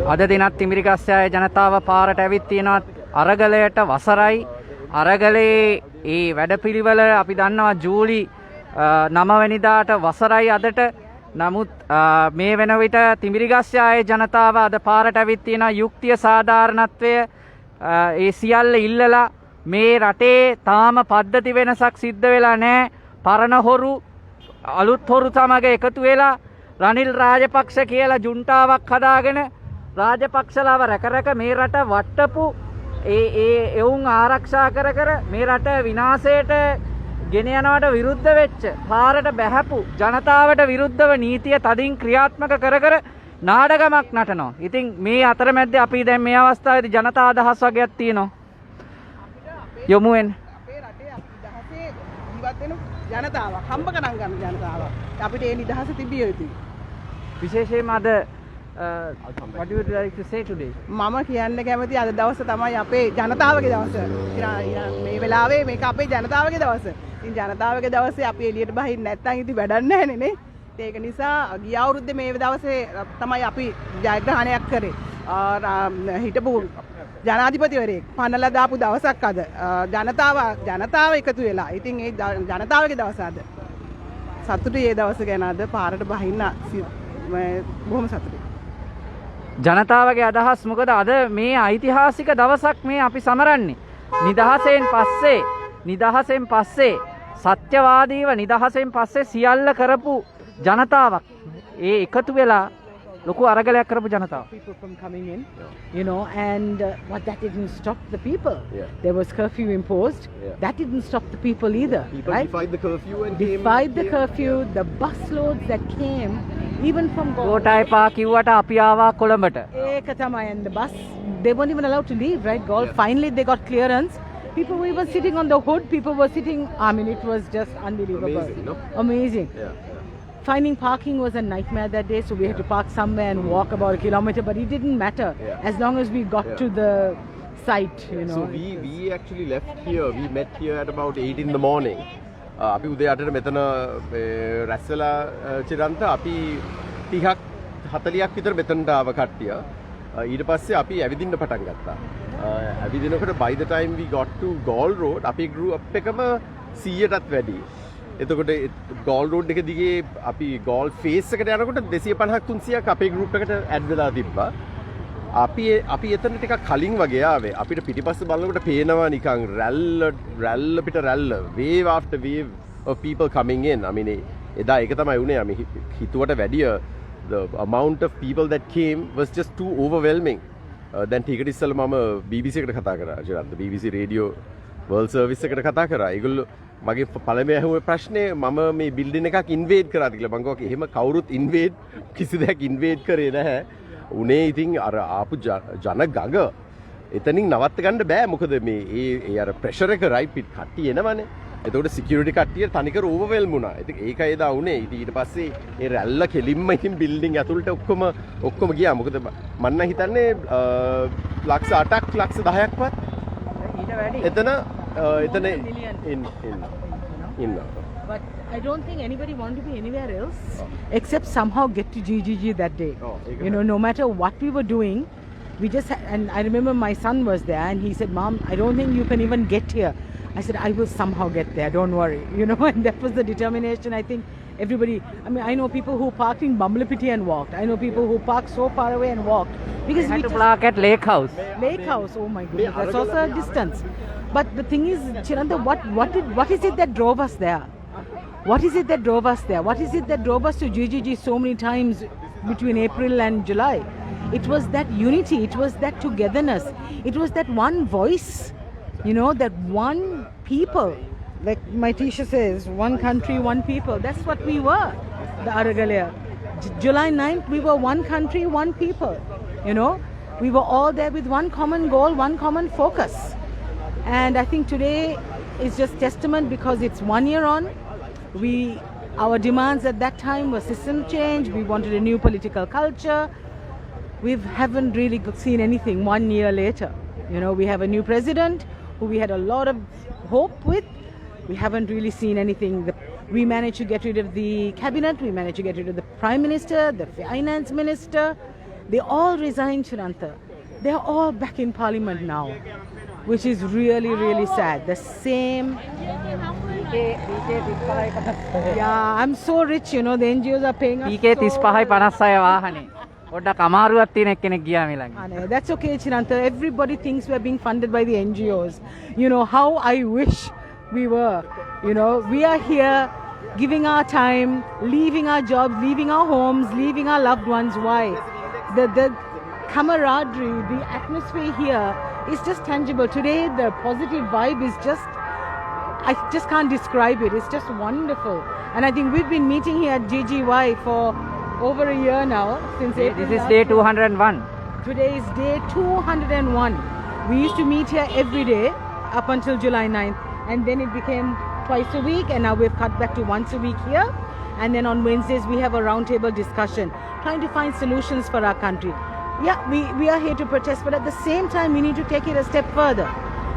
අද දිනත් තිමිරිගස්සෑය ජනතාව පාරට ඇවිත් තියෙනවා අරගලයට වසරයි. අරගලේ ඒ වැඩපිළිවෙල අපි දන්නවා ජූලි 9 වෙනිදාට වසරයි අදට. නමුත් මේ වෙන විට තිමිරිගස්සෑය ජනතාව අද පාරට ඇවිත් තියෙනවා යුක්තිය සාධාරණත්වය ඒ සියල්ල ඉල්ලලා. මේ රටේ තාම පද්ධති වෙනසක් සිද්ධ වෙලා නැහැ. පරණ හොරු අලුත් හොරු සමග එකතු වෙලා රනිල් රාජපක්ෂ කියලා ජුන්ටාවක් හදාගෙන රාජපක්ෂලාව රැක මේ රට වට්ටපු එවුන් ආරක්ෂා කර මේ රට විනාශයට ගෙන යනවට විරුද්ධ වෙච්ච පාරට බැහැපු ජනතාවට විරුද්ධව නීතිය තදින් ක්‍රියාත්මක කර නාඩගමක් නටනවා. ඉතින් මේ අතරමැද්දේ අපි දැන් මේ අවස්ථාවේදී ජනතා අදහස් වගේක් තියෙනවා. යොමු වෙන්න. අපේ රටේ අපි නිදහසේ ජීවත් වෙන ජනතාවක් හම්බ කරන් ගන්න ජනතාවක්. අපිට ඒ නිදහස තිබිය යුතුයි. විශේෂයෙන්ම අද what do you like to say today? මම කියන්න කැමති අද දවස තමයි අපේ ජනතාවගේ දවස. මේ වෙලාවේ මේක අපේ ජනතාවගේ දවස. ඉතින් ජනතාවගේ දවසේ අපි එළියට බහින්න නැත්නම් ඉතින් වැඩක් නැහැ නේ. ඒක නිසා ගිය අවුරුද්දේ මේ දවසේ තමයි අපි ජයග්‍රහණයක් කරේ. හිටපු ජනාධිපතිවරයෙක් පනලා දාපු දවසක් අද. ජනතාව එකතු වෙලා. ඉතින් ඒ ජනතාවගේ දවස අද. සතුටුයි මේ දවස ගැන අද පාරට බහින්න බොහොම සතුටුයි. ජනතාවගේ අදහස් මොකද අද මේ ඓතිහාසික දවසක් මේ අපි සමරන්නේ. නිදහසෙන් පස්සේ සත්‍යවාදීව නිදහසෙන් පස්සේ සියල්ල කරපු ජනතාවක්. ඒ එකතු වෙලා ලොකු අරගලයක් කරපු ජනතාව. People from coming in, you know, and what that didn't stop the people. There was curfew imposed. That didn't stop the people either. People right? defied the curfew and defied the curfew. The bus loads that came, even from ගෝඨායි පා කිව්වට අපි ආවා කොළඹට. ඒක තමයි, and the bus, they weren't even allowed to leave, right? Finally they got clearance. People were even sitting on the hood. People were sitting. I mean, it was just unbelievable. Amazing, no? Amazing. Finding parking was a nightmare that day, so we had to park somewhere and walk about a kilometer, but it didn't matter as long as we got to the site, you know. So we actually left here. We met here at about 8 in the morning. අපි උදේ 8ට මෙතන රැස්සලා චිරන්ත අපි 30ක් 40ක් විතර මෙතනට ආව කට්ටිය. ඊට පස්සේ අපි ඇවිදින්න පටන් ගත්තා. ඇවිදිනකොට by the time we got to Gaul Road අපි group එකම 100ටත් වැඩි. එතකොට ගෝල් රෝඩ් එක දිගේ අපි ගෝල් ෆේස් එකට යනකොට 250ක් 300ක් අපේ ගෲප් එකට ඇඩ් වෙලා තිබ්බා. අපි එතන ටිකක් කලින් වගේ ආවේ. අපිට පිටිපස්ස බලනකොට පේනවා නිකන් රැල්ල පිට රැල්ල. Wave after wave of people coming in. I mean එදා ඒක තමයි උනේ. අපි හිතුවට වැඩිය the amount of people that came was just too overwhelming. දැන් ටිකට ඉස්සෙල්ලා මම BBC එකට කතා කරා. BBC Radio World Service එකට කතා කරා. ඒගොල්ලෝ මගේ පළවෙනි අහුවේ ප්‍රශ්නේ මම මේ බිල්ඩින් එකක් ඉන්වේඩ් කරාද කියලා. මම කිව්වා එහෙම කවුරුත් ඉන්වේඩ් කිසි දෙයක් ඉන්වේඩ් කරේ නැහැ. උනේ ඉතින් අර ආපු ජන ගඟ එතනින් නවත්ත ගන්න බෑ. මොකද මේ ඒ අර ප්‍රෙෂර් එක රයිට් පිට කට්ටිය එනවනේ. එතකොට සිකියුරිටි කට්ටිය තනිකර ඕවර්වෙල්ම් වුණා. ඉතින් ඒකයි එදා උනේ. ඊට පස්සේ ඒ රැල්ල කෙලින්ම ඉතින් බිල්ඩින් ඇතුළට ඔක්කොම ගියා. මොකද මම නම් හිතන්නේ ලක්ෂ 8ක් ලක්ෂ 10ක්වත් ඊට වැඩි. එතන in but I don't think anybody wanted to be anywhere else except somehow get to GGG that day. You know, no matter what we were doing, we just and I remember my son was there and he said, "Mom, I don't think you can even get here." I said, "I will somehow get there, don't worry." You know, and that was the determination. I think everybody, I mean, I know people who parked in Bumblapity and walked. I know people who parked so far away and walked because we had to park at Lake House. Oh my goodness, that's also a distance. But the thing is, Chiranta, what is it that drove us there? What is it that drove us there? What is it that drove us to GGG so many times between April and July? It was that unity. It was that togetherness. It was that one voice, you know, that one people. Like my teacher says, one country, one people. That's what we were, the Aragalaya. July 9th, we were one country, one people. You know, we were all there with one common goal, one common focus. And I think today is just testament because it's 1 year on. Our demands at that time were system change. We wanted a new political culture. We haven't really seen anything 1 year later. You know, we have a new president who we had a lot of hope with. We haven't really seen anything. We managed to get rid of the cabinet. We managed to get rid of the prime minister, the finance minister. They all resigned, Chiranta. They're all back in parliament now, which is really, really sad. The same. Yeah, I'm so rich, you know, the NGOs are paying us. PK 35යි 56යි වාහනේ. පොඩ්ඩක් අමාරුවක් තියෙන එක්කෙනෙක් ගියා මේ ළඟ. That's okay, Chiranta. Everybody thinks we're being funded by the NGOs. You know, how I wish we were. You know, we are here giving our time, leaving our jobs, leaving our homes, leaving our loved ones. Why? The camaraderie, the atmosphere here is just tangible. Today, the positive vibe is just, I just can't describe it. It's just wonderful. And I think we've been meeting here at GGY for over a year now. Since This is day 201. Today is day 201. We used to meet here every day up until July 9th. And then it became twice a week. And now we've cut back to once a week here. And then on Wednesdays, we have a roundtable discussion, trying to find solutions for our country. Yeah, we are here to protest, but at the same time, we need to take it a step further,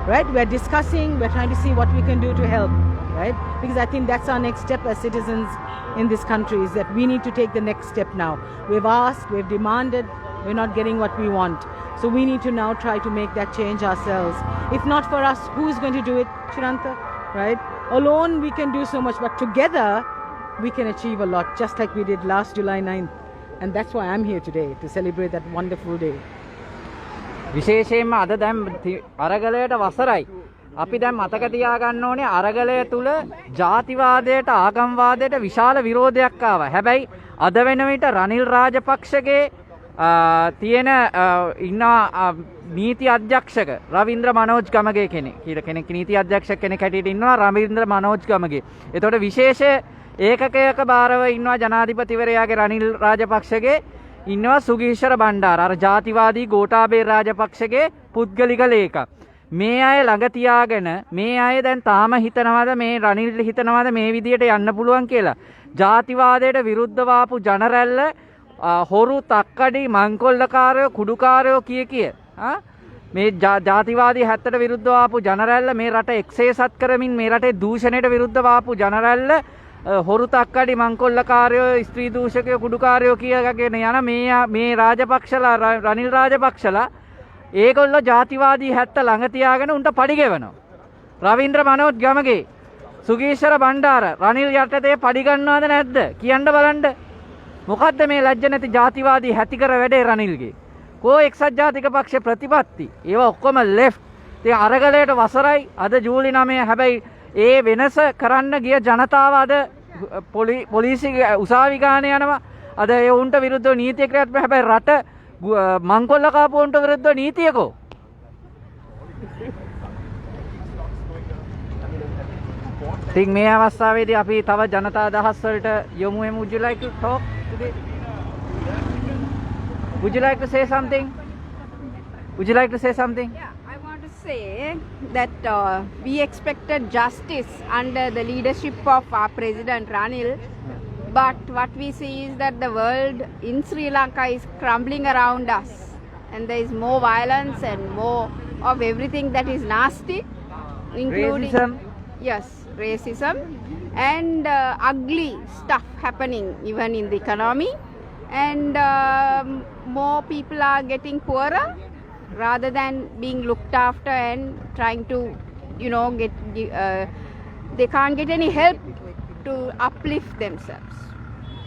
right? We're discussing, we're trying to see what we can do to help, right? Because I think that's our next step as citizens in this country, is that we need to take the next step now. We've asked, we've demanded, we're not getting what we want. So we need to now try to make that change ourselves. If not for us, who's going to do it, Chiranta, right? Alone, we can do so much, but together, we can achieve a lot, just like we did last July 9th. And that's why I'm here today, to celebrate that wonderful day. විශේෂයෙන්ම අද දැන් අරගලයට වසරයි. අපි දැන් මතක තියාගන්න ඕනේ අරගලය තුල ජාතිවාදයට ආගම්වාදයට විශාල විරෝධයක් ආවා. හැබැයි අද වෙන විට රනිල් රාජපක්ෂගේ තියෙන ඉන්න නීති අධ්‍යක්ෂක රවීන්ද්‍ර මනෝජ් ගමගේ කෙනෙක් නීති අධ්‍යක්ෂක කෙනෙක් හැටියට ඉන්නවා රවීන්ද්‍ර මනෝජ් ගමගේ. එතකොට විශේෂ ඒකකයක බාරව ඉන්නවා ජනාධිපතිවරයාගේ රනිල් රාජපක්ෂගේ ඉන්නවා සුගීශ්වර බණ්ඩාර අර ජාතිවාදී ගෝඨාභය රාජපක්ෂගේ පුද්ගලික ලේකම්. මේ අය ළඟ තියාගෙන මේ අය දැන් තාම හිතනවාද මේ රනිල් හිතනවාද මේ විදියට යන්න පුළුවන් කියලා. ජාතිවාදයට විරුද්ධව ආපු ජනරැල්ල හොරු තක්කඩි මංකොල්ලකාරයෝ කුඩුකාරයෝ කිය මේ ජාතිවාදී හැත්තට විරුද්ධව ආපු ජනරැල්ල මේ රට එක්සේසත් කරමින් මේ රටේ දූෂණයට විරුද්ධව ආපු ජනරැල්ල හොරු තක්කඩි මංකොල්ලකාරයෝ ස්ත්‍රී දූෂකයෝ කුඩුකාරයෝ කියගෙන යන මේ රාජපක්ෂලා රනිල් රාජපක්ෂලා ඒගොල්ලෝ ජාතිවාදී හැත්ත ළඟ තියාගෙන උන්ට පඩි ගෙවනවා. රවීන්ද්‍ර මනෝජ් ගමගේ සුගීශ්වර බණ්ඩාර රනිල් යටතේ පඩි ගන්නවද නැද්ද කියන්න බලන්න. මොකද්ද මේ ලැජ්ජ නැති ජාතිවාදී හැතිකර වැඩේ රනිල්ගේ? කෝ එක්සත් ජාතික පක්ෂ ප්‍රතිපත්ති ඒවා ඔක්කොම ලෙෆ්ට්. ඉතින් අරගලයට වසරයි අද ජූලි 9 හැබැයි ඒ වෙනස කරන්න ගිය ජනතාව අද පොලිසි උසාවි ගාන යනවා. අද ඒ උන්ට විරුද්ධව නීතිය ක්‍රියාත්මක හැබැයි රට මංකොල්ල කාපුවන්ට විරුද්ධව නීතියකෝ. ඉතින් මේ අවස්ථාවේදී අපි තව ජනතා අදහස් වලට යොමු වෙමු. Would you like to talk today? Would you like to say something? Would you like to say something? Yeah, I want to say that we expected justice under the leadership of our President Ranil, but what we see is that the world in Sri Lanka is crumbling around us, and there is more violence and more of everything that is nasty, including Racism. Yes, racism and ugly stuff happening even in the economy, and more people are getting poorer rather than being looked after and trying to, you know, they can't get any help to uplift themselves.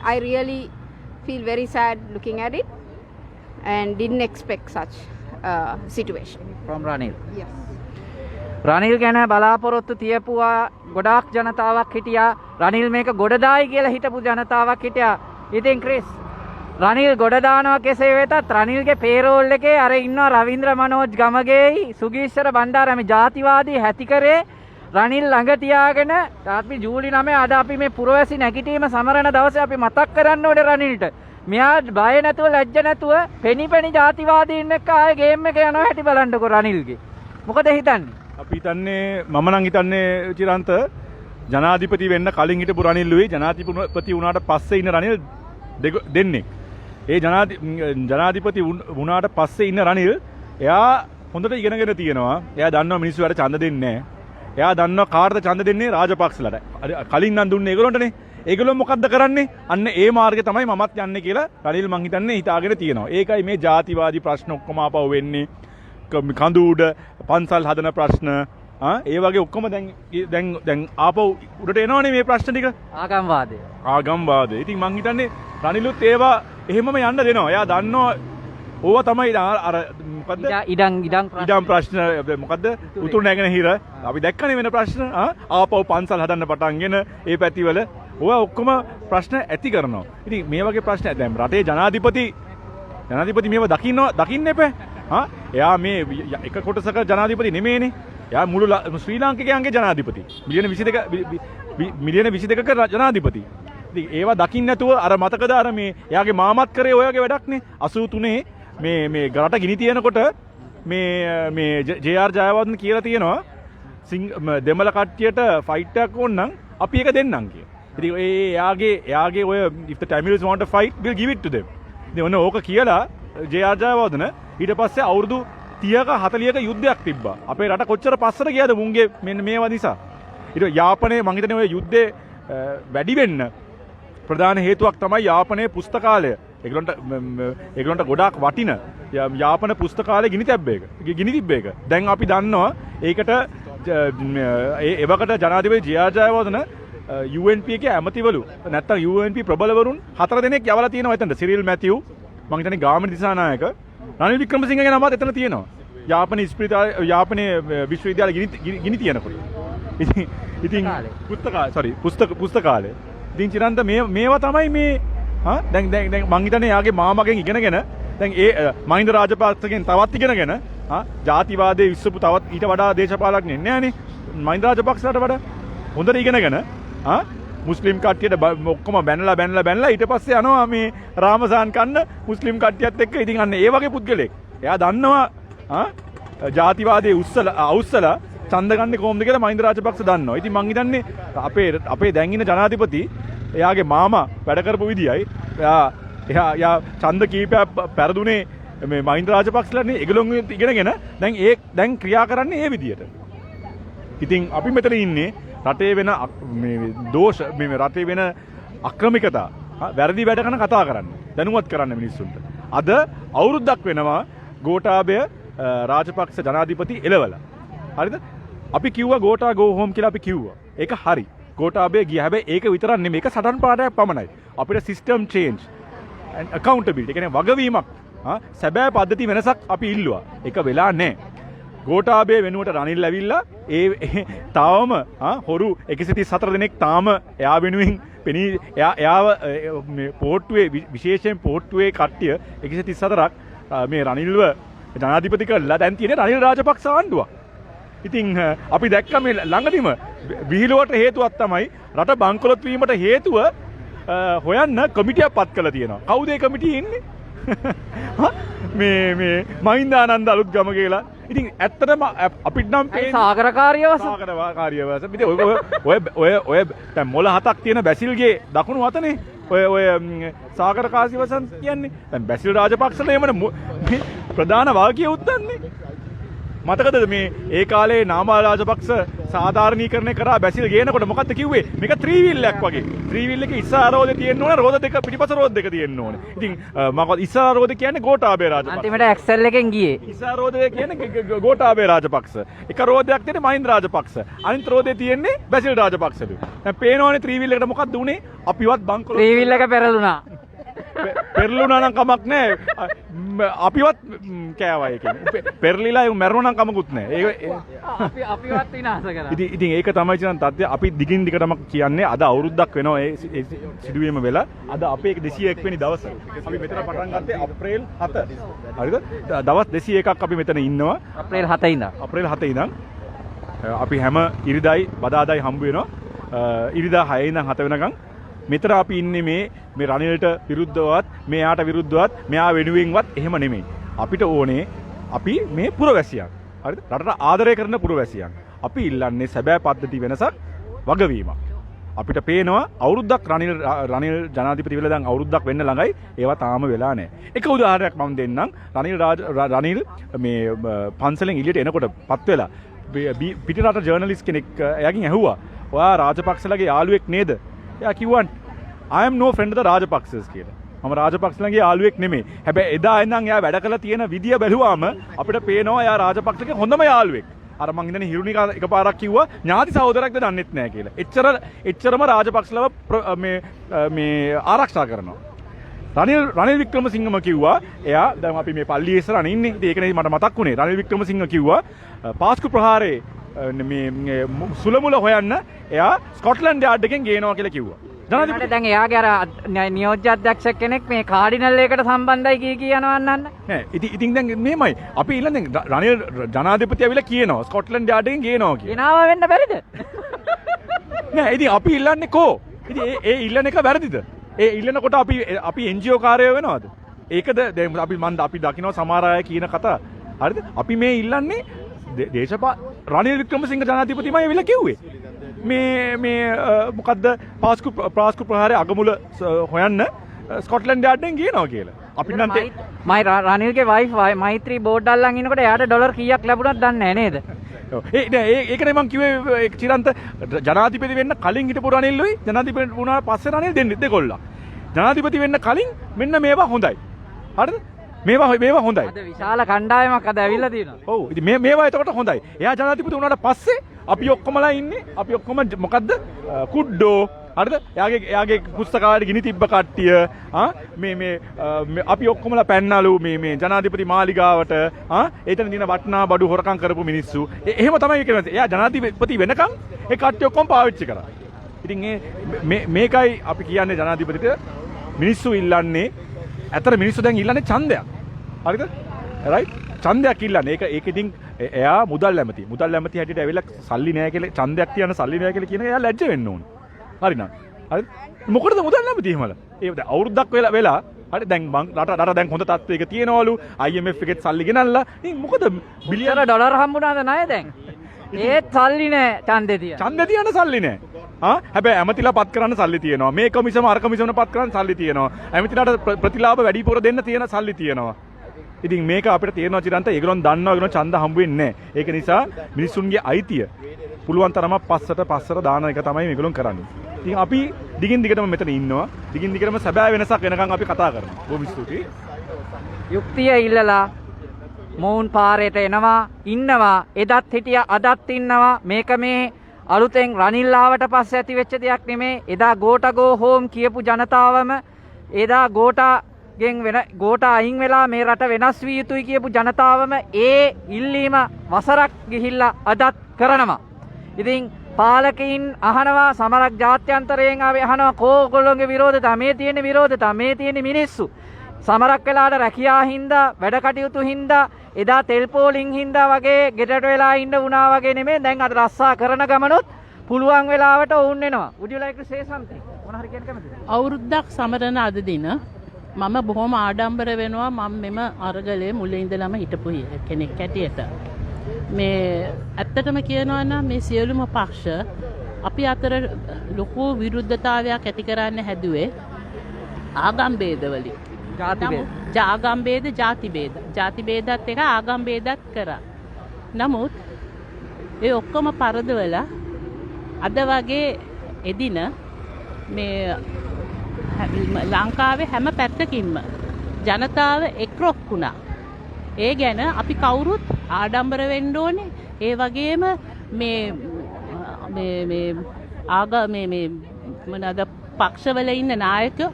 I really feel very sad looking at it and didn't expect such situation. From Ranil. Yes. Ranil ගැන බලාපොරොත්තු තියපුවා ගොඩාක් ජනතාවක් හිටියා. රනිල් මේක ගොඩදායි කියලා හිටපු ජනතාවක් හිටියා. ඉතින් ක්‍රිස් රනිල් ගොඩ දානවා කෙසේ වෙතත් රනිල්ගේ පේරෝල් එකේ අර ඉන්නවා රවීන්ද්‍ර මනෝජ් ගමගේයි සුගීශ්වර බණ්ඩාර මේ ජාතිවාදී හැතිකරේ රනිල් ළඟ තියාගෙන අපි ජූලි 9 අද අපි මේ පුරවැසි නැගිටීම සමරන දවසේ අපි මතක් කරන්න ඕනේ රනිල්ට. මෙයා බය නැතුව ලැජ්ජ නැතුව පෙනි ජාතිවාදීන් එක්ක ආයේ ගේම් එක යනවා හැටි බලන්නකෝ රනිල්ගේ. මොකද හිතන්නේ? අපි හිතන්නේ මම නම් හිතන්නේ චිරන්ත ජනාධිපති වෙන්න කලින් හිටපු රනිල්ුයි ජනාධිපති වුණාට පස්සේ ඉන්න රනිල් දෙන්නේ. ඒ ජනාධිපති වුණාට පස්සේ ඉන්න රනිල් එයා හොඳට ඉගෙනගෙන තියෙනවා. එයා දන්නවා මිනිස්සු වැඩ ඡන්ද දෙන්නේ නැහැ. එයා දන්නවා කාටද ඡන්ද දෙන්නේ රාජපක්ෂලට. කලින් නම් දුන්නේ ඒගොල්ලන්ටනේ. ඒගොල්ලෝ මොකද්ද කරන්නේ? අන්න ඒ මාර්ගේ තමයි මමත් යන්නේ කියලා රනිල් මං හිතන්නේ හිතාගෙන තියෙනවා. ඒකයි මේ ජාතිවාදී ප්‍රශ්න ඔක්කොම ආපහු වෙන්නේ. කඳු උඩ පන්සල් හදන ප්‍රශ්න ඒ වගේ ඔක්කොම දැන් ආපහු උඩට එනවනේ මේ ප්‍රශ්න ටික. ආගම්වාදය. ඉතින් මං හිතන්නේ රනිලුත් ඒවා එහෙමම යන්න දෙනවා. එයා දන්නවා ඕවා තමයි අර මොකද්ද? ඉඩම් ප්‍රශ්න මොකද්ද? උතුරු නැගෙනහිර අපි දැක්කනේ වෙන ප්‍රශ්න. ආපහු පන්සල් හදන්න පටන්ගෙන ඒ පැතිවල ඕවා ඔක්කොම ප්‍රශ්න ඇති කරනවා. ඉතින් මේ වගේ ප්‍රශ්න දැන් රටේ ජනාධිපති මේව දකින්න එපා. එයා මේ එක කොටසක ජනාධිපති නෙමෙයිනේ. එයා මුළු ශ්‍රී ලාංකිකයන්ගේ ජනාධිපති. මිලියන 22ක ජනාධිපති. ඉතින් ඒවා දකින්න නැතුව අර මතකද අර මේ එයාගේ මාමත් කරේ ඔයගේ වැඩක්නේ 83 මේ රට ගිනි තියනකොට මේ ජේ.ආර්. ජයවර්ධන කියලා තියෙනවා දෙමළ කට්ටියට ෆයිට් එකක් ඕනනම් අපි ඒක දෙන්නම් කියලා. ඉතින් එයාගේ ඔය if the Tamils want to fight we'll give it to them. ඉතින් ඔන්න ඕක කියලා ජේ.ආර්. ජයවර්ධන ඊට පස්සේ අවුරුදු 30ක 40ක යුද්ධයක් තිබ්බා. අපේ රට කොච්චර පස්සට ගියාද මුන්ගේ මෙන්න මේවා නිසා. ඊට යාපනයේ මං හිතන්නේ ඔය යුද්ධේ වැඩි වෙන්න ප්‍රධාන හේතුවක් තමයි යාපනයේ පුස්තකාලය. ඒගොල්ලන්ට ගොඩාක් වටින යාපන පුස්තකාලය ගිනි තිබ්බ එක. දැන් අපි දන්නවා ඒකට එවකට ජනාධිපති ජේ.ආර්. ජයවර්ධන UNP එකේ ඇමතිවරු නැත්තම් UNP ප්‍රබලවරුන් 4 දෙනෙක් යවලා තියෙනවා එතනට. සිරිල් මැතිව් මං හිතන්නේ ගාමිණී දිසානායක රනිල් වික්‍රමසිංහගේ නමත් එතන තියෙනවා. යාපනයේ විශ්වවිද්‍යාල ගිනි තියනකොට. ඉතින් පුස්තකාලය. ඉතින් චිරන්ත මේවා තමයි මේ දැන් මං හිතන්නේ යාගේ මාමගෙන් ඉගෙනගෙන දැන් ඒ මහින්ද රාජපක්ෂගෙන් තවත් ඉගෙනගෙන ජාතිවාදයේ විශ්වපු තවත් ඊට වඩා දේශපාලඥයෙක් නෑනේ. මහින්ද රාජපක්ෂට වඩා හොඳට ඉගෙනගෙන මුස්ලිම් කට්ටියට ඔක්කොම බැනලා ඊට පස්සේ යනවා මේ රාමසාන් කන්න මුස්ලිම් කට්ටියත් එක්ක. ඉතින් අන්න ඒ වගේ පුද්ගලෙක්. එයා දන්නවා ජාතිවාදයේ අවුස්සලා ඡන්ද ගන්න කොහොමද කියලා මහින්ද රාජපක්ෂ දන්නවා. ඉතින් මං හිතන්නේ අපේ දැන් ඉන්න ජනාධිපති එයාගේ මාමා වැඩ කරපු විදියයි එයා ඡන්ද කීපයක් පෙරදුනේ මේ මහින්ද රාජපක්ෂලානේ ඒගොල්ලෝ ඉගෙනගෙන දැන් ක්‍රියා කරන්නේ ඒ විදියට. ඉතින් අපි මෙතන ඉන්නේ රටේ වෙන මේ දෝෂ මේ රටේ වෙන අක්‍රමිකතා වැරදි වැඩ කරන කතා කරන්න දැනුවත් කරන්න මිනිස්සුන්ට. අද අවුරුද්දක් වෙනවා ගෝඨාභය රාජපක්ෂ ජනාධිපති එළවලා. හරිද? අපි කිව්වා ගෝඨා go home කියලා අපි කිව්වා. ඒක හරි. ගෝඨාභය ගියා. හැබැයි ඒක විතරක් නෙමෙයි. ඒක සටන් පාඩයක් පමණයි. අපිට system change and accountability කියන්නේ වගවීමක් සැබෑ පද්ධති වෙනසක් අපි ඉල්ලුවා. ඒක වෙලා නැහැ. ගෝඨාභය වෙනුවට රනිල් ඇවිල්ලා තාවම හොරු 134 දෙනෙක් තාම එයා වෙනුවෙන් පෙනී එයාව මේ පොට්ටුවේ විශේෂයෙන් පොට්ටුවේ කට්ටිය 134ක් මේ රනිල්ව ජනාධිපති කරලා දැන් තියෙන රනිල් රාජපක්ෂ ආණ්ඩුවක්. ඉතින් අපි දැක්ක මේ ළඟදිම විහිළුවට හේතුවක් තමයි රට බංකොලොත් වීමට හේතුව හොයන්න කමිටියක් පත් කළා තියෙනවා. කවුද ඒ කමිටියේ ඉන්නේ? මේ මහින්දානන්ද අලුත්ගම කියලා. ඉතින් ඇත්තටම අපිට නම් සාගරකාරියවස ඉතින් ඔය දැන් මොළ 7ක් තියෙන බැසිල්ගේ දකුණු අතනේ ඔය සාගරකාසිවසන් කියන්නේ. දැන් බැසිල් රාජපක්ෂලා එමන ප්‍රධාන වාක්‍ය උත්තන්නේ. මතකද මේ ඒ කාලේ නාමල් රාජපක්ෂ සාධාරණීකරණය කරා බැසිල් ගේනකොට මොකද්ද කිව්වේ? මේක 3 wheel එකක් වගේ. 3 wheel එකේ ඉස්සරහ රෝදේ තියෙන්න ඕන, රෝද දෙක පිටිපස රෝද දෙක තියෙන්න ඕන. ඉතින් මොකද ඉස්සරහ රෝදේ කියන්නේ ගෝඨාභය රාජපක්ෂ. අන්තිමට ඇක්සල් එකෙන් ගියේ. ඉස්සරහ රෝදේ කියන්නේ ගෝඨාභය රාජපක්ෂ. එක රෝදයක් තියෙන්නේ මහින්ද රාජපක්ෂ. අනිත් රෝදේ තියෙන්නේ බැසිල් රාජපක්ෂලු. දැන් පේනවනේ 3 wheel එකට මොකද්ද උනේ? අපිවත් බංකොලොත් 3 wheel එක පෙරළුණා. පෙරළුණා නම් කමක් නැහැ. අපිවත් කෑවා ඒකෙන්. පෙරලිලා ඒ මැරුණා නම් කමකුත් නැහැ. අපිවත් විනාශ කරා. ඉතින් ඒක තමයි කියන තත්ත්වය. අපි දිගින් දිගටම කියන්නේ අද අවුරුද්දක් වෙනවා ඒ සිදුවීම වෙලා. අද අපේ 201 වෙනි දවස. අපි මෙතන පටන් ගත්තේ අප්‍රේල් 7. හරිද? දවස් 201ක් අපි මෙතන ඉන්නවා. අප්‍රේල් 7 ඉඳන්. අප්‍රේල් 7 ඉඳන් අපි හැම ඉරිදායි බදාදායි හම්බ වෙනවා. ඉරිදා 6 ඉඳන් 7 වෙනකන් මෙතන අපි ඉන්නේ මේ රනිල්ට විරුද්ධවත් මෙයාට විරුද්ධවත් මෙයා වෙනුවෙන්වත් එහෙම නෙමෙයි. අපිට ඕනේ අපි මේ පුරවැසියන්. හරිද? රටට ආදරය කරන පුරවැසියන්. අපි ඉල්ලන්නේ සැබෑ පද්ධති වෙනසක් වගවීමක්. අපිට පේනවා අවුරුද්දක් රනිල් ජනාධිපති වෙලා දැන් අවුරුද්දක් වෙන්න ළඟයි. ඒවා තාම වෙලා නැහැ. එක උදාහරණයක් මම දෙන්නම්. රනිල් මේ පන්සලෙන් එළියට එනකොට පත් වෙලා පිටරට ජර්නලිස්ට් කෙනෙක් එයාගෙන් ඇහුවා ඔයා රාජපක්ෂලගේ යාළුවෙක් නේද? එයා කිව්වන් I am no friend of the Rajapaksas කියලා. මම රාජපක්ෂලගේ යාළුවෙක් නෙමෙයි. හැබැයි එදා ඉඳන් එයා වැඩ කළ තියෙන විදිය බැලුවාම අපිට පේනවා එයා රාජපක්ෂගේ හොඳම යාළුවෙක්. අර මං ඉඳන් හිරුනික එකපාරක් කිව්වා ඥාති සහෝදරයෙක්ද දන්නෙත් නැහැ කියලා. එච්චරම රාජපක්ෂලව මේ ආරක්ෂා කරනවා. රනිල් වික්‍රමසිංහම කිව්වා එයා දැන් අපි මේ පල්ලියේ ඉස්සරහන ඉන්නේ. ඉතින් ඒකනේ මට මතක් වුණේ. රනිල් වික්‍රමසිංහ කිව්වා පාස්කු ප්‍රහාරේ මේ සුලමුල හොයන්න එයා ස්කොට්ලන්ඩ් යාඩ් එකෙන් ගේනවා කියලා කිව්වා. ජනාධිපති දැන් එයාගේ අර නියෝජ්‍ය අධ්‍යක්ෂ කෙනෙක් මේ කාඩිනල් එකට සම්බන්ධයි කියනවා අන්නන්න. නෑ ඉතින් දැන් මේමයි අපි ඊළඟ දැන් රනිල් ජනාධිපති ඇවිල්ලා කියනවා ස්කොට්ලන්ඩ් යාඩ් එකෙන් ගේනවා කියලා. ගෙනාව වෙන්න බැරිද? නෑ ඉතින් අපි ඉල්ලන්නේ කෝ? ඉතින් ඒ ඉල්ලන එක වැරදිද? ඒ ඉල්ලනකොට අපි NGO කාර්යය වෙනවද? ඒකද දැන් අපි දකින්න සමහර අය කියන කතා. හරිද? අපි මේ ඉල්ලන්නේ රනිල් වික්‍රමසිංහ ජනාධිපතිමයි ඇවිල්ලා කිව්වේ. මේ මොකද්ද පාස්කු ප්‍රහාරයේ අගමුල හොයන්න ස්කොට්ලන්ඩ් යාඩ් එකෙන් ගියනවා කියලා. අපි නම් මයි රනිල්ගේ වයිෆ් මෛත්‍රී බෝඩ් අල්ලන් ඉනකොට එයාට ඩොලර් කීයක් ලැබුණාද දන්නේ නැහැ නේද? ඒකනේ මං කිව්වේ චිරන්ත ජනාධිපති වෙන්න කලින් හිටපු රනිල්ලුයි ජනාධිපති වුණාට පස්සේ රනිල් දෙකොල්ලා. ජනාධිපති වෙන්න කලින් මෙන්න මේවා හොඳයි. හරිද? මේවා හොඳයි. අද විශාල කණ්ඩායමක් අද ඇවිල්ලා තියෙනවා. ඔව්. ඉතින් මේවා එතකොට හොඳයි. එයා ජනාධිපති වුණාට පස්සේ අපි ඔක්කොමලා ඉන්නේ. අපි ඔක්කොම මොකද්ද? කුඩ්ඩෝ. හරිද? එයාගේ පුස්තකාලේ ගිනි තිබ්බ කට්ටිය. මේ අපි ඔක්කොමලා පැන්නලු මේ ජනාධිපති මාලිගාවට. එතන දින වටනා බඩු හොරකම් කරපු මිනිස්සු. එහෙම තමයි කියන්නේ. එයා ජනාධිපති වෙනකන් ඒ කට්ටිය ඔක්කොම පාවිච්චි කරා. ඉතින් මේකයි අපි කියන්නේ ජනාධිපතිට මිනිස්සු ඉල්ලන්නේ. ඇතර මිනිස්සු දැන් ඉල්ලන්නේ ඡන්දයක්. හරිද? රයිට්? ඡන්දයක් ඉල්ලන්නේ. ඒක ඉතින් එයා මුදල් ඇමති. මුදල් ඇමති හැටියට ඇවිල්ලා සල්ලි නැහැ කියලා ඡන්දයක් තියන සල්ලි නැහැ කියලා කියන එක එයා ලැජ්ජ වෙන්න ඕනේ. හරිනම්. හරිද? මොකටද මුදල් ඇමති එහෙමල? ඒ දැන් අවුරුද්දක් වෙලා හරි දැන් මං රට දැන් හොඳ තත්ත්වයක තියෙනවලු. IMF එකෙත් සල්ලි ගෙනල්ලා. ඉතින් මොකද බිලියන ඩොලර් හම්බුණාද ණය දැන්? ඒත් සල්ලි නැහැ ඡන්දේ තියන. ඡන්දේ තියන සල්ලි නැහැ. හැබැයි ඇමතිලා පත් කරන්න සල්ලි තියෙනවා. මේ කමිසම අර කමිසම පත් කරන්න සල්ලි තියෙනවා. ඇමතිලාට ප්‍රතිලාභ වැඩිපුර දෙන්න තියෙන සල්ලි තියෙනවා. ඉතින් මේක අපිට තේරෙනවා චිරන්ත ඒගොල්ලන් දන්නවා ඒගොල්ලන් ඡන්ද හම්බ වෙන්නේ නැහැ. ඒක නිසා මිනිසුන්ගේ අයිතිය පුළුවන් තරමක් පස්සට දාන එක තමයි මේගොල්ලන් කරන්නේ. ඉතින් අපි දිගින් දිගටම මෙතන ඉන්නවා. දිගින් දිගටම සැබෑ වෙනසක් වෙනකන් අපි කතා කරනවා. බොහොම ස්තුතියි. යුක්තිය ඉල්ලලා මොවුන් පාරේට එනවා ඉන්නවා එදත් හිටියා අදත් ඉන්නවා මේක මේ අලුතෙන් රනිල් ආවට පස්සේ ඇති වෙච්ච දෙයක් නෙමේ. එදා ගෝටා ගෝ හෝම් කියපු ජනතාවම එදා ගෝටා අයින් වෙලා මේ රට වෙනස් විය යුතුයි කියපු ජනතාවම ඒ ඉල්ලීම වසරක් ගිහිල්ලා අදත් කරනවා. ඉතින් පාලකයින් අහනවා සමරක් ජාත්‍යන්තරයෙන් අහනවා කෝගොල්ලෝගේ විරෝධතා මේ තියෙන විරෝධතා මේ තියෙන මිනිස්සු සමරක් වෙලාට රැකියා හින්දා වැඩ කටයුතු හින්දා එදා තෙල් පෝලිං හින්දා වගේ ගෙදරට වෙලා ඉන්න වුණා වගේ නෙමෙයි දැන් අද රස්සා කරන ගමනොත් පුළුවන් වෙලාවට වුන් වෙනවා. Would you like to say something? මොන හරි කියන්න කැමතිද? අවුරුද්දක් සමරන අද දින මම බොහොම ආඩම්බර වෙනවා මම මෙම අරගලේ මුලින් ඉඳලම හිටපු කෙනෙක් හැටියට. මේ ඇත්තටම කියනවා නම් මේ සියලුම පක්ෂ අපි අතර ලොකු විරුද්ධතාවයක් ඇති කරන්න හැදුවේ ආගම් ભેදවලින්. ආගම් ભેද ಜಾති ભેදත් එක ආගම් ભેදත් කරා. නමුත් ඒ ඔක්කොම පරදවලා අද වගේ එදින මේ ලංකාවේ හැම පැත්තකින්ම ජනතාව එක්රොක් වුණා. ඒ ගැන අපි කවුරුත් ආඩම්බර වෙන්න ඕනේ. ඒ වගේම මේ මොනවාද පක්ෂවල ඉන්න නායකයෝ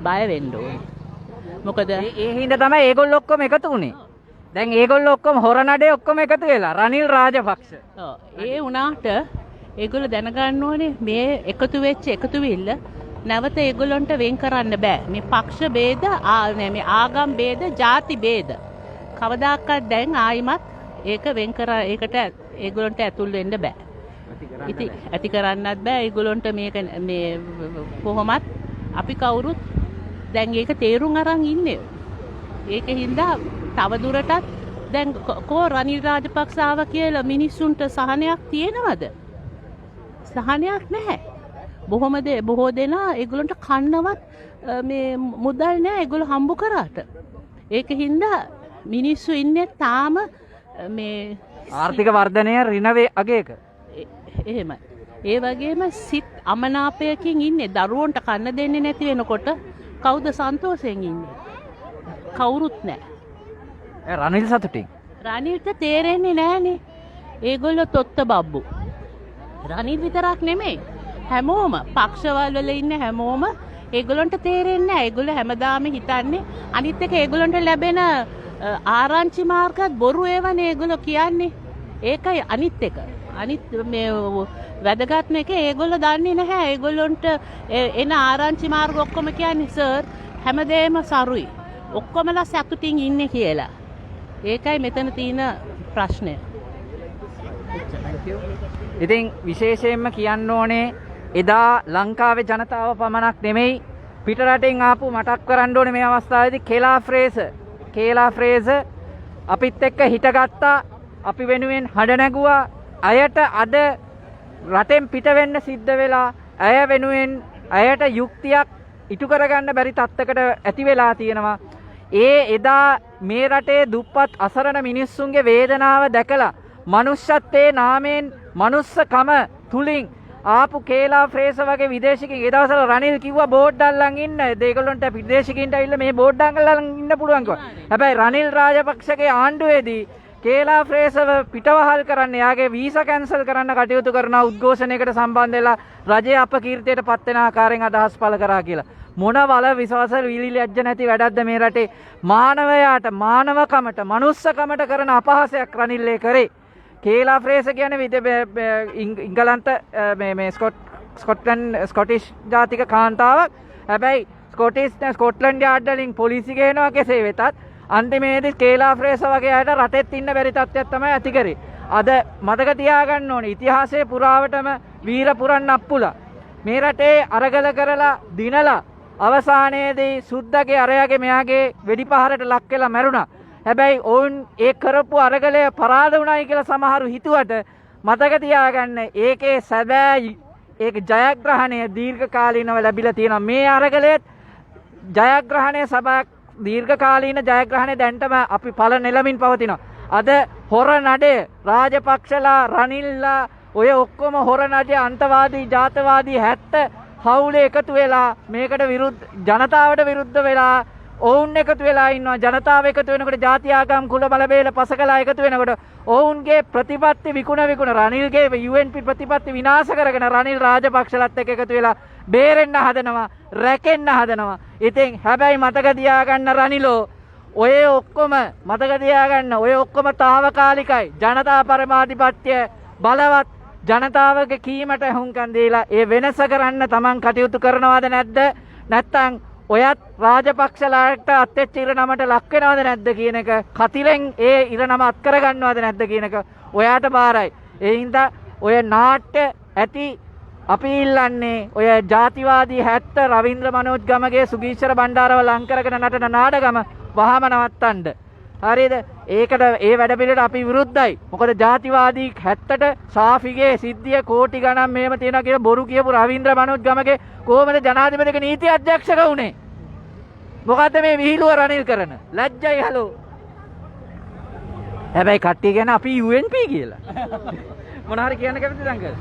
බය වෙන්න ඕනේ. මොකද ඒ හින්දා තමයි ඒගොල්ලෝ ඔක්කොම එකතු වුනේ. දැන් ඒගොල්ලෝ ඔක්කොම හොරනඩේ ඔක්කොම එකතු වෙලා රනිල් රාජපක්ෂ. ඒ වුණාට ඒගොල්ලෝ දැනගන්න ඕනේ මේ එකතු වෙච්ච එකතුවිල්ල නැවත ඒගොල්ලන්ට වෙන් කරන්න බෑ. මේ පක්ෂ ભેද මේ ආගම් ભેද ಜಾති ભેද කවදාකවත් දැන් ආයිමත් ඒක වෙන් කර ඒකට ඒගොල්ලන්ට ඇතුල් වෙන්න බෑ. ඉතින් ඇති කරන්නත් බෑ. ඒගොල්ලන්ට මේක මේ කොහොමත් අපි කවුරුත් දැන් ඒක තේරුම් අරන් ඉන්නේ. ඒකින්දා තව දුරටත් දැන් කෝ රනිල් රාජපක්ෂ ආවා කියලා මිනිස්සුන්ට සහනයක් තියෙනවද? සහනයක් නැහැ. බොහෝ දෙනා ඒගොල්ලන්ට කන්නවත් මේ මුදල් නැහැ ඒගොල්ලෝ හම්බ කරාට. ඒකින්දා මිනිස්සු ඉන්නේ තාම මේ ආර්ථික වර්ධනය ඍණ වේ අගයක. එහෙමයි. ඒ වගේම සිත් අමනාපයකින් ඉන්නේ. දරුවන්ට කන්න දෙන්නේ නැති වෙනකොට කවුද සන්තෝෂයෙන් ඉන්නේ? කවුරුත් නැහැ. රනිල් සතුටින්. රනිල්ට තේරෙන්නේ නැහනේ. ඒගොල්ලෝ තොත්ත බබ්බු. රනිල් විතරක් නෙමෙයි. හැමෝම පක්ෂවල වල ඉන්න හැමෝම ඒගොල්ලන්ට තේරෙන්නේ නැහැ. ඒගොල්ලෝ හැමදාම හිතන්නේ අනිත් එක ඒගොල්ලන්ට ලැබෙන ආරංචි මාර්ගත් බොරු ඒවනේ ඒගොල්ලෝ කියන්නේ. ඒකයි අනිත් එක. අනිත් මේ වැදගත්ම එක ඒගොල්ලෝ දන්නේ නැහැ. ඒගොල්ලන්ට එන ආරංචි මාර්ග ඔක්කොම කියන්නේ සර් හැමදේම සරුයි. ඔක්කොමලා සතුටින් ඉන්නේ කියලා. ඒකයි මෙතන තියෙන ප්‍රශ්නය. ඉතින් විශේෂයෙන්ම කියන්න ඕනේ එදා ලංකාවේ ජනතාව පමණක් නෙමෙයි පිටරටින් ආපු මතක් කරන්න ඕනේ මේ අවස්ථාවේදී කේලා ෆ්‍රේසර් අපිත් එක්ක හිටගත්තා. අපි වෙනුවෙන් හඬ නැගුවා. අයට අද රටෙන් පිට වෙන්න සිද්ධ වෙලා අය වෙනුවෙන් අයට යුක්තියක් ඉටු කරගන්න බැරි තත්ත්වයකට ඇති වෙලා තියෙනවා. එදා මේ රටේ දුප්පත් අසරණ මිනිස්සුන්ගේ වේදනාව දැකලා මනුෂ්‍යත්වයේ නාමයෙන් මනුස්සකම තුලින් ආපු කේලා ෆ්‍රේසර් වගේ විදේශිකින් ඒ දවස්වල රනිල් කිව්වා බෝඩ් අල්ලන් ඉන්න. ඒගොල්ලොන්ට විදේශිකින්ට ඇවිල්ලා මේ බෝඩ් අල්ලන් ඉන්න පුළුවන් කිව්වා. හැබැයි රනිල් රාජපක්ෂගේ ආණ්ඩුවේදී කේලා ෆ්‍රේසර්ව පිටවහල් කරන්න, යාගේ වීසා කැන්සල් කරන්න කටයුතු කරන උද්ඝෝෂණයකට සම්බන්ධ වෙලා රජයේ අපකීර්තියට පත් වෙන ආකාරයෙන් අදහස් පළ කරා කියලා. මොන වල විශ්වාස විලිලැජ්ජ නැති වැඩක්ද මේ රටේ? මානවයාට, මානවකමට, මනුස්සකමට කරන අපහාසයක් රනිල්ලේ කරේ. කේලා ෆ්‍රේසර් කියන්නේ ඉංගලන්ත මේ ස්කොට්ලන්ඩ් ජාතික කාන්තාවක්. හැබැයි ස්කොට්ලන්ඩ් යාඩ් වලින් පොලිසිය ගේනවා කෙසේ වෙතත් අන්තිමේදී කේලා ෆ්‍රේසර් වගේ අයට රටෙත් ඉන්න බැරි තත්ත්වයක් තමයි ඇති කරේ. අද මතක තියාගන්න ඕනේ ඉතිහාසයේ පුරාවටම වීර පුරන් අප්පුලා මේ රටේ අරගල කරලා දිනලා අවසානයේදී සුද්දගේ අරයාගේ මෙයාගේ වෙඩිපහරට ලක් වෙලා මැරුණා. හැබැයි ඔවුන් ඒ කරපු අරගලය පරාද වුණායි කියලා සමහරු හිතුවට මතක තියාගන්න ඒකේ සැබෑ ඒක ජයග්‍රහණය දීර්ඝකාලීනව ලැබිලා තියෙනවා. මේ අරගලයේ ජයග්‍රහණය සබක් දීර්ඝකාලීන ජයග්‍රහණය දැන්ටම අපි පළ නෙලමින් පවතිනවා. අද හොර නඩේ රාජපක්ෂලා රනිල්ලා ඔය ඔක්කොම හොර නඩේ අන්තවාදී ජාතවාදී 70 හවුලේ එකතු වෙලා මේකට විරුද්ධ ජනතාවට විරුද්ධ වෙලා ඔවුන් එකතු වෙලා ඉන්නවා. ජනතාව එකතු වෙනකොට ජාති ආගම් කුල බල බේල පසකලා එකතු වෙනකොට ඔවුන්ගේ ප්‍රතිපත්ති විකුණ රනිල්ගේ UNP ප්‍රතිපත්ති විනාශ කරගෙන රනිල් රාජපක්ෂලත් එක්ක එකතු වෙලා බේරෙන්න හදනවා, රැකෙන්න හදනවා. ඉතින් හැබැයි මතක තියාගන්න රනිලෝ ඔය ඔක්කොම මතක තියාගන්න ඔය ඔක්කොම తాවකාලිකයි. ජනතා පරමාධිපත්‍ය බලවත් ජනතාවගේ කීමට හුම්කම් දීලා ඒ වෙනස කරන්න Taman කටයුතු කරනවද නැද්ද? නැත්නම් ඔයත් රාජපක්ෂලාට අත්‍යච්ච ඉරණමට ලක් වෙනවද නැද්ද කියන එක කතිලෙන් ඒ ඉරණම අත් කරගන්නවද නැද්ද කියන එක ඔයාට බාරයි. ඒ හින්දා ඔය නාට්‍ය ඇති අපි ඉල්ලන්නේ ඔය ජාතිවාදී 70 රවීන්ද්‍ර මනෝජ් ගමගේ සුගීශ්වර බණ්ඩාරව ලං කරගෙන නටන නාටකම වහම නවත්තන්න. හරිද? ඒකට ඒ වැඩපිළිවෙලට අපි විරුද්ධයි. මොකද ජාතිවාදී 70ට සාෆිගේ සිද්ධිය කෝටි ගණන් මෙහෙම තියෙනවා කියලා බොරු කියපු රවීන්ද්‍ර මනෝජ් ගමගේ කොහොමද ජනාධිපතික නීති අධ්‍යක්ෂක වුණේ? මොකද්ද මේ විහිළුව රනිල් කරන? ලැජ්ජයි හලෝ. හැබැයි කට්ටිය කියන අපි UNP කියලා. මොන හරි කියන්න කැමතිද අංකල්?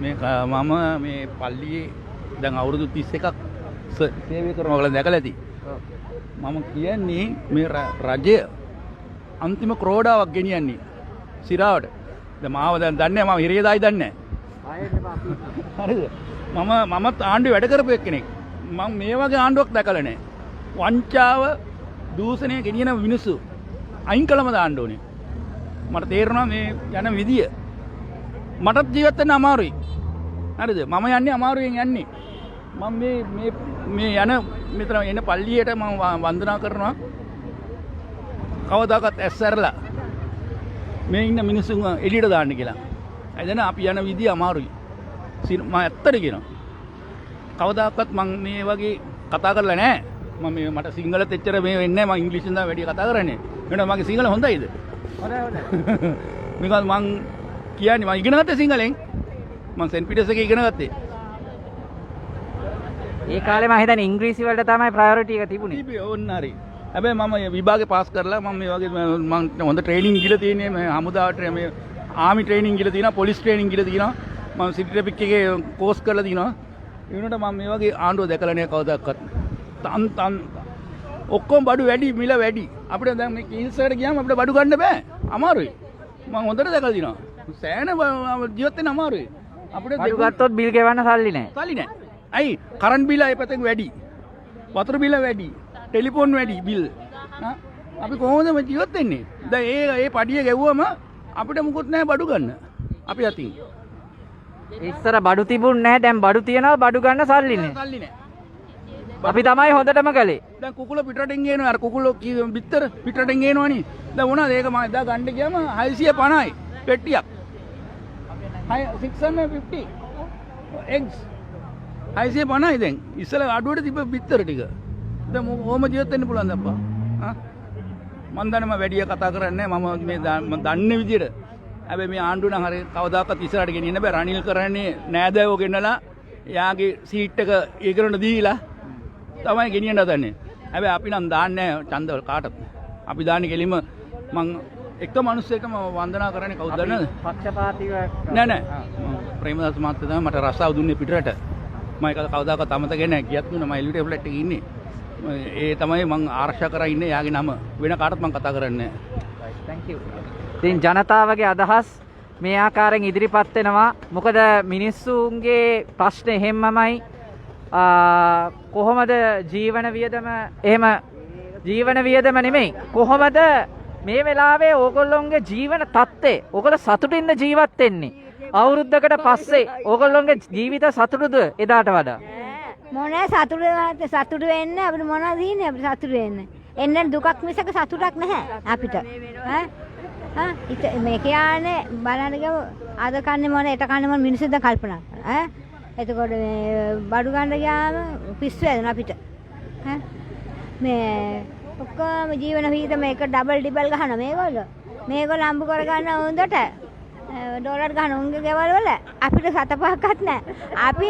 මේ මම මේ පල්ලියේ දැන් අවුරුදු 31ක් සේවය කරනවා කියලා දැකලා ඇති. මම කියන්නේ මේ රජය අන්තිම ක්‍රෝඩාවක් ගෙනියන්නේ සිරාවට. දැන් මාව දැන් දන්නේ මම හිරියදායි දන්නේ නැහැ. හරිද? මමත් ආණ්ඩුවේ වැඩ කරපු එක්කෙනෙක්. මම මේ වගේ ආණ්ඩුවක් දැකලා නැහැ. වංචාව දූෂණය ගෙනියන මිනිස්සු අයින් කළම දාන්න ඕනේ. මට තේරෙනවා මේ යන විදිය. මටත් ජීවත් වෙන්න අමාරුයි. හරිද? මම යන්නේ අමාරුවෙන් යන්නේ. මම මේ යන මෙතන එන පල්ලියට මම වන්දනා කරනවා. කවදාකවත් ඇස්සරලා මේ ඉන්න මිනිස්සුන් එළියට දාන්න කියලා. එදෙන අපි යන විදිය අමාරුයි. මම ඇත්තට කියනවා. කවදාකවත් මම මේ වගේ කතා කරලා නැහැ. මට සිංහලත් එච්චර මේ වෙන්නේ නැහැ. මම ඉංග්‍රීසියෙන් තමයි වැඩි කතා කරන්නේ. එහෙනම් මගේ සිංහල හොඳයිද? හොඳයි. නිකන් මම කියන්නේ මම ඉගෙන ගත්තේ සිංහලෙන්. මම සෙන්ට් පීටර්ස් එකේ ඉගෙන ගත්තේ. ඒ කාලේ මම හිතන්නේ ඉංග්‍රීසි වලට තමයි ප්‍රයොරිටි එක තිබුණේ. තිබේ ඕන්න හරි. හැබැයි මම විභාගේ පාස් කරලා මම මේ වගේ මම හොඳ ට්‍රේනින් ගිහලා තියෙන්නේ මේ හමුදාවට මේ ආමි ට්‍රේනින් ගිහලා තියෙනවා පොලිස් ට්‍රේනින් ගිහලා තියෙනවා. මම සිටි ට්‍රැෆික් එකේ කෝස් කරලා දිනවා. ඒ වුණාට මම මේ වගේ ආණ්ඩුව දැකලා නෑ කවදාවත්. තන් ඔක්කොම බඩු වැඩි මිල වැඩි. අපිට දැන් මේ කීල්සකට ගියාම අපිට බඩු ගන්න බෑ. අමාරුයි. මම හොඳට දැකලා දිනවා. සෑහෙන ජීවත් වෙන්න අමාරුයි. අපිට බඩු ගත්තොත් බිල් ගෙවන්න සල්ලි නැහැ. සල්ලි නැහැ. ඇයි? කරන්ට් බිල ඒ පැත්තෙන් වැඩි. වතුර බිල වැඩි. ටෙලිෆෝන් වැඩි බිල්. අපි කොහොමද මේ ජීවත් වෙන්නේ? දැන් ඒ පඩිය ගෙවුවම අපිට මුකුත් නැහැ බඩු ගන්න. අපි අතින්. ඉස්සර බඩු තිබුණ නැහැ. දැන් බඩු තියනවා බඩු ගන්න සල්ලි නැහැ. සල්ලි නැහැ. අපි තමයි හොඳටම කළේ. දැන් කුකුල පිටරටින් ගේනවා. අර කුකුල බිත්තර පිටරටින් ගේනවනේ. දැන් මොනවාද ඒක මම එදා ගන්න ගියාම 650යි පෙට්ටියක්. 650 eggs 650යි දැන්. ඉස්සෙල්ලා අඩුවට තිබ්බ බිත්තර ටික. දැන් කොහොම ජීවත් වෙන්න පුළුවන්ද අප්පා? මම දන්නේ මම වැඩිය කතා කරන්නේ නැහැ. මම මේ දන්නේ විදියට. හැබැයි මේ ආණ්ඩුව නම් හරි කවදාකවත් ඉස්සරහට ගෙනියන්න බෑ. රනිල් කරන්නේ නෑදෑයෝ ගෙන්නලා යාගේ සීට් එක ඒකරන දීලා තමයි ගෙනියන්න හදන්නේ. හැබැයි අපි නම් දාන්නේ නැහැ ඡන්දවල කාටවත්. අපි දාන්නේ කෙලිම මං එක මිනිස්සෙක්ම වන්දනා කරන්නේ කවුද දන්නවද? පක්ෂපාතීව නෑ. ප්‍රේමදාස මහත්තයා තමයි මට රස්සාව දුන්නේ පිටරට. මම ඒක කවදාකවත් අමතක නැහැ. ගියත් නුන මම එලිවිටර් ෆ්ලැට් එකේ ඉන්නේ. ඒ තමයි මං ආරක්ෂා කරලා ඉන්නේ යාගේ නම. වෙන කාටවත් මං කතා කරන්නේ නැහැ. thank you. ඉතින් ජනතාවගේ අදහස් මේ ආකාරයෙන් ඉදිරිපත් වෙනවා. මොකද මිනිස්සුන්ගේ ප්‍රශ්න එහෙම්මමයි. කොහොමද ජීවන වියදම එහෙම ජීවන වියදම නෙමෙයි. කොහොමද මේ වෙලාවේ ඕගොල්ලොන්ගේ ජීවන තත්ත්වය ඕගොල්ලෝ සතුටින්ද ජීවත් වෙන්නේ? අවුරුද්දකට පස්සේ ඕගොල්ලොන්ගේ ජීවිත සතුටුද එදාට වඩා? මොනේ සතුටු වෙන්න අපිට මොනවද දින්නේ අපිට සතුටු වෙන්න. එන්න දුකක් මිසක සතුටක් නැහැ අපිට. මේ කියන්නේ බලන්න ගම අද කන්නේ මොන එට කන්නේ මොන මිනිස්සුද කල්පනා කරනවා. එතකොට මේ බඩු ගන්න ගියාම පිස්සු වැදෙනවා අපිට. මේ ඔක්කොම ජීවන විහිද මේක ඩබල් ඩිබල් ගහනවා මේගොල්ලෝ. මේගොල්ලෝ අම්බු කර ගන්න හොඳට ඩොලර් ගන්න උන්ගේ ගෙවල් වල අපිට 7-5ක්වත් නැහැ. අපි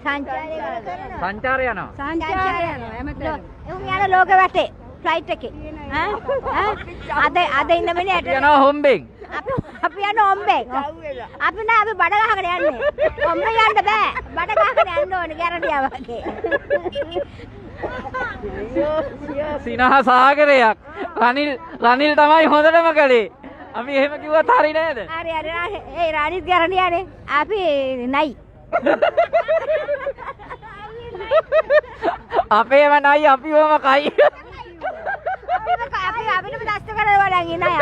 සංචාරය කරනවා. සංචාරය යනවා. සංචාරය යනවා. එහුම් යන ලෝක වටේ ෆ්ලයිට් එකේ. අද ඉන්න මිනිහට යනවා හොම්බෙන්. අපි යන හොම්බෙන්. අපි නෑ අපි බඩ ගහගෙන යන්නේ. හොම්බෙන් යන්න බෑ. බඩ ගහගෙන යන්න ඕනේ ගැරන්ටියා වගේ. සිනහ සාගරයක්. රනිල් තමයි හොඳටම කළේ. අපි එහෙම කිව්වත් හරි නේද? හරි. ඒ රනිල් ගැරන්ටියානේ. අපි නයි. අපේම නයි අපිවම කයි. අපිට දස්ත කරලා වඩන් ඉන්න අය.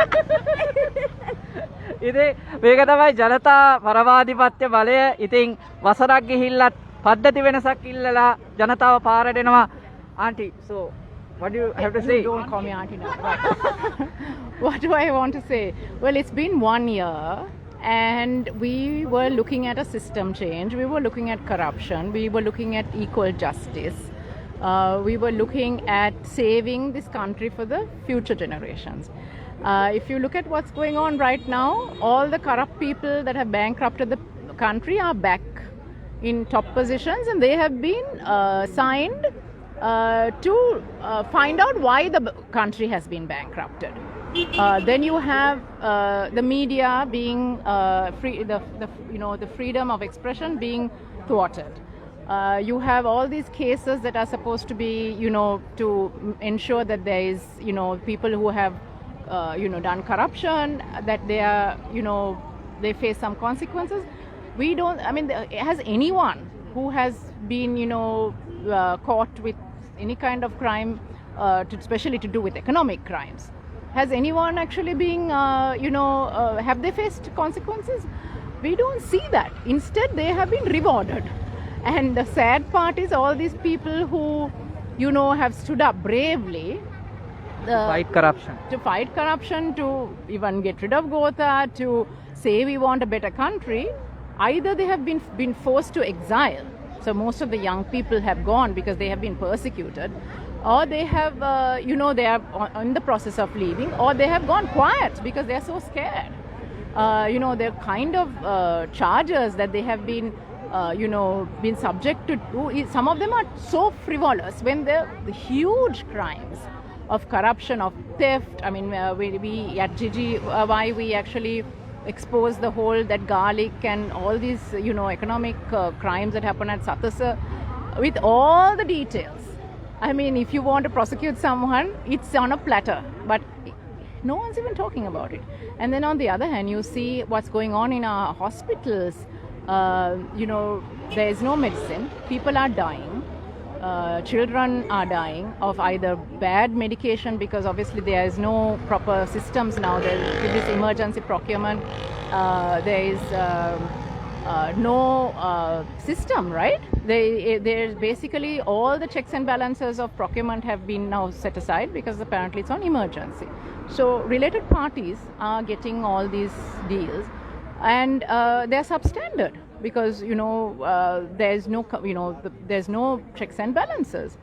ඉතින් මේක තමයි ජනතා පරමාධිපත්‍ය බලය. ඉතින් වසරක් ගිහිල්ලත් පද්ධති වෙනසක් ඉල්ලලා ජනතාව පාරට එනවා. Auntie, so what do you have to say? Don't call me auntie now. What do I want to say? Well, it's been 1 year and we were looking at a system change. We were looking at corruption. We were looking at equal justice. We were looking at saving this country for the future generations. If you look at what's going on right now, all the corrupt people that have bankrupted the country are back in top positions and they have been signed to find out why the country has been bankrupted. Then you have the media being the freedom of expression being thwarted. You have all these cases that are supposed to be, to ensure that there is, people who have, done corruption, that they are, they face some consequences. Has anyone who has been, caught with any kind of crime, especially to do with economic crimes, has anyone actually been, have they faced consequences? We don't see that. Instead, they have been rewarded. And the sad part is all these people who, have stood up bravely To fight corruption, to even get rid of Gotha, to say we want a better country, either they have been forced to exile. So most of the young people have gone because they have been persecuted, or they have, they are in the process of leaving, or they have gone quiet because they are so scared. The kind of charges that they have been, been subjected to, some of them are so frivolous when the huge crimes of corruption, of theft. We at GGY, we actually expose the whole that garlic and all these economic crimes that happen at Satasa with all the details. I mean, if you want to prosecute someone, it's on a platter, but no one's even talking about it. And then on the other hand, you see what's going on in our hospitals. There is no medicine, people are dying. Children are dying of either bad medication, because obviously there is no proper systems now. There is this emergency procurement. There is no system, right? There's basically all the checks and balances of procurement have been now set aside because apparently it's on emergency. So related parties are getting all these deals, and they're substandard, because there's no checks and balances.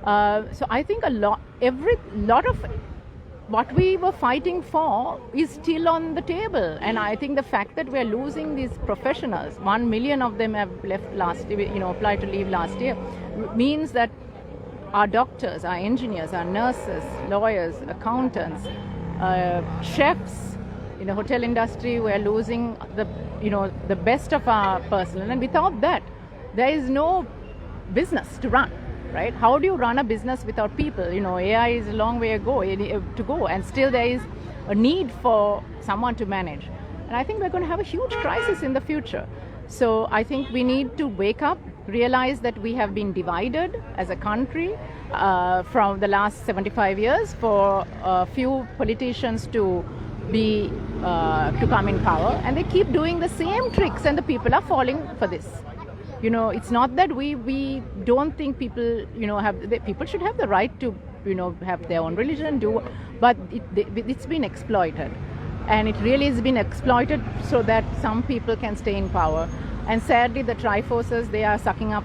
So I think a lot of what we were fighting for is still on the table, and I think the fact that we're losing these professionals, 1 million of them have left last year, applied to leave last year, means that our doctors, our engineers, our nurses, lawyers, accountants, chefs, in the hotel industry, we are losing the best of our personnel, and without that, there is no business to run, right? How do you run a business without people? AI is a long way to go, and still there is a need for someone to manage. And I think we're going to have a huge crisis in the future. So I think we need to wake up, realize that we have been divided as a country from the last 75 years for a few politicians to come in power, and they keep doing the same tricks, and the people are falling for this. It's not that we don't think people people should have the right to have their own religion, but it's been exploited, and it really has been exploited so that some people can stay in power. And sadly, the Triforces, they are sucking up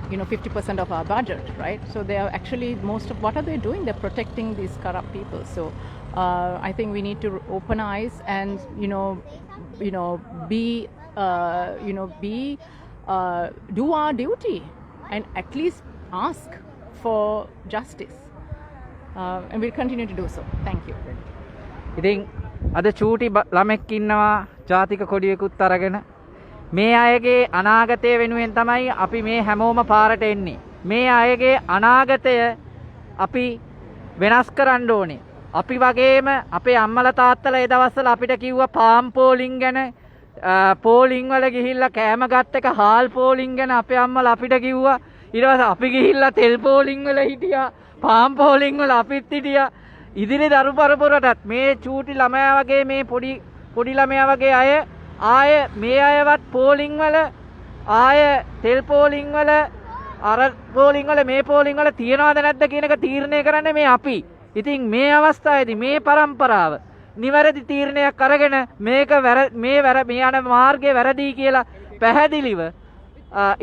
50% of our budget, right? So they are actually, most of what are they doing? They're protecting these corrupt people. So I think we need to open eyes and do our duty and at least ask for justice, and we'll continue to do so. Thank you. ඉතින් අද චූටි ළමෙක් ඉන්නවා ජාතික කොඩියකුත් අරගෙන. මේ අයගේ අනාගතය වෙනුවෙන් තමයි අපි මේ හැමෝම පාරට එන්නේ. මේ අයගේ අනාගතය අපි වෙනස් කරන්න ඕනේ. අපි වගේම අපේ අම්මලා තාත්තලා ඒ දවස්වල අපිට කිව්වා පාම් පෝලිං ගැන, පෝලිං වල ගිහිල්ලා කෑම ගත්ත එක හාල් පෝලිං ගැන අපේ අම්මලා අපිට කිව්වා. ඊට පස්සේ අපි ගිහිල්ලා තෙල් පෝලිං වල හිටියා, පාම් පෝලිං වල අපිත් හිටියා. ඉදිරි දරු පරපුරටත් මේ චූටි ළමයා වගේ මේ පොඩි ළමයා වගේ අය ආය මේ අයවත් පෝලිං වල ආය තෙල් පෝලිං වල අර පෝලිං වල මේ පෝලිං වල තියනවද නැද්ද කියන එක තීරණය කරන්නේ මේ අපි. ඉතින් මේ අවස්ථාවේදී මේ પરම්පරාව නිවැරදි තීරණයක් අරගෙන මේක මේ යන මාර්ගය වැරදි කියලා පැහැදිලිව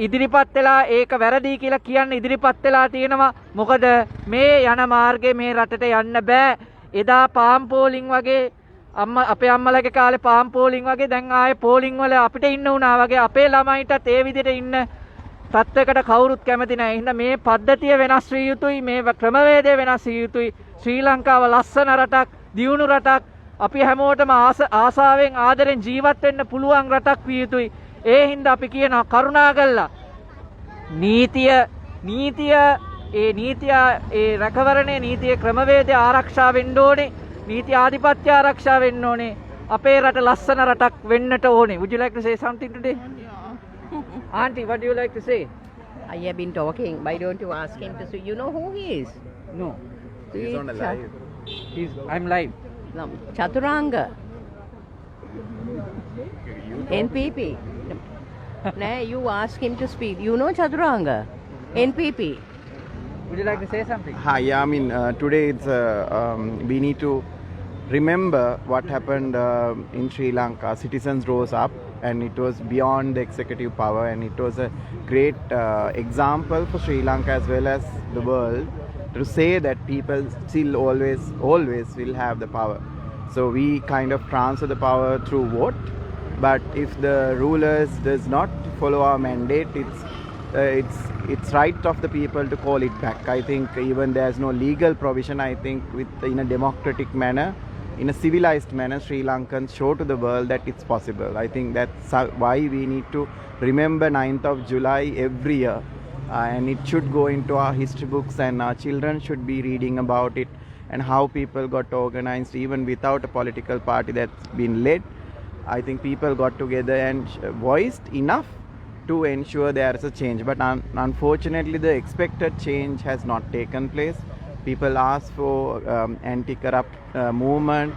ඉදිරිපත් වෙලා ඒක වැරදි කියලා කියන්න ඉදිරිපත් වෙලා තියෙනවා. මොකද මේ යන මාර්ගේ මේ රටට යන්න බෑ. එදා පාම් පෝලිං වගේ අපේ අම්මලගේ කාලේ පාම් පෝලිං වගේ දැන් ආයේ පෝලිං වල අපිට ඉන්න උනා වගේ අපේ ළමයිටත් ඒ විදිහට ඉන්න තත්වයකට කවුරුත් කැමති නැහැ. එහෙනම් මේ පද්ධතිය වෙනස් විය යුතුයි, මේ ක්‍රමවේදය වෙනස් විය යුතුයි. ශ්‍රී ලංකාව ලස්සන රටක්, දියුණු රටක්, අපි හැමෝටම ආසාවෙන් ආදරෙන් ජීවත් වෙන්න පුළුවන් රටක් විය යුතුයි. ඒ හින්දා අපි කියනවා කරුණාකරලා නීතිය ඒ රැකවරණයේ නීතිය ක්‍රමවේදය ආරක්ෂා වෙන්න ඕනේ. නීති ආධිපත්‍ය ආරක්ෂා වෙන්න ඕනේ. අපේ රට ලස්සන රටක් වෙන්නට ඕනේ. Would you like to say something today? Auntie, what do you like to say? I have been talking. Why don't you ask him to say? You know who he is? No. He's on a live. I'm live. No, Chaturanga. NPP. No, you ask him to speak. You know Chaturanga? NPP. Would you like to say something? Hi, yeah, I mean, today it's we need to remember what happened in Sri Lanka. Citizens rose up, and it was beyond the executive power, and it was a great example for Sri Lanka as well as the world to say that people still always will have the power. So we kind of transfer the power through vote, but if the rulers does not follow our mandate, it's right of the people to call it back. I think even there's no legal provision. I think in a democratic manner, in a civilized manner, Sri Lankans show to the world that it's possible. I think that's why we need to remember 9th of July every year. And it should go into our history books, and our children should be reading about it and how people got organized even without a political party that's been led. I think people got together and voiced enough to ensure there is a change. But unfortunately, the expected change has not taken place. People ask for anti-corrupt movement,